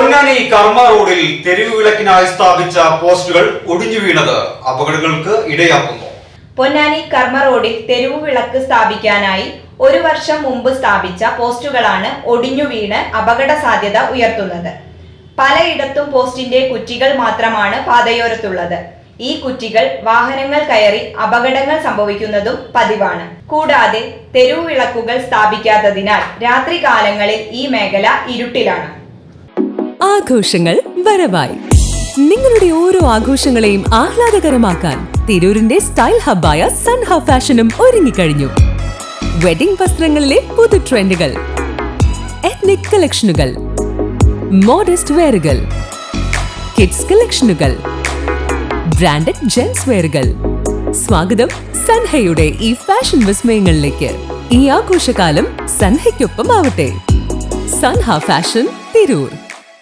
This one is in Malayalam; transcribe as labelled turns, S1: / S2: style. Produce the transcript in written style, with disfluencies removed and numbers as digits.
S1: പൊന്നാനി കർമ്മ റോഡിൽ തെരുവ് വിളക്കിനായി സ്ഥാപിച്ച പോസ്റ്റുകൾ ഒടിഞ്ഞു വീണത് അപകടങ്ങൾക്ക് ഇടയാക്കുന്നു.
S2: പൊന്നാനി കർമ്മ റോഡിൽ തെരുവ് വിളക്ക് സ്ഥാപിക്കാനായി 1 വർഷം മുമ്പ് സ്ഥാപിച്ച പോസ്റ്റുകളാണ് ഒടിഞ്ഞു വീണ് അപകട സാധ്യത ഉയർത്തുന്നത്. പലയിടത്തും പോസ്റ്റിന്റെ കുറ്റികൾ മാത്രമാണ് പാതയോരത്തുള്ളത്. ഈ കുറ്റികൾ വാഹനങ്ങൾ കയറി അപകടങ്ങൾ സംഭവിക്കുന്നതും പതിവാണ്. കൂടാതെ തെരുവ് വിളക്കുകൾ സ്ഥാപിക്കാത്തതിനാൽ രാത്രി കാലങ്ങളിൽ ഈ മേഖല ഇരുട്ടിലാണ്.
S3: ആഘോഷങ്ങൾ വരവായി. നിങ്ങളുടെ ഓരോ ആഘോഷങ്ങളെയും ആഹ്ലാദകരമാക്കാൻ തിരൂരിന്റെ സ്റ്റൈൽ ഹബ്ബായ സൻഹ ഫാഷനും ഒരുങ്ങിക്കഴിഞ്ഞു. വെഡിംഗ് വസ്ത്രങ്ങളിലെ പുതു ട്രെൻഡുകൾ, എത്നിക് കളക്ഷനുകൾ, മോഡസ്റ്റ് വെയറുകൾ, കിഡ്സ് കളക്ഷനുകൾ, ബ്രാൻഡഡ് ജെൻസ് വെയറുകൾ. സ്വാഗതം സൻഹയുടെ ഈ ഫാഷൻ വിസ്മയങ്ങളിലേക്ക്. ഈ ആഘോഷകാലം സൻഹയ്ക്കൊപ്പം ആവട്ടെ. സൻഹ ഫാഷൻ തിരൂർ.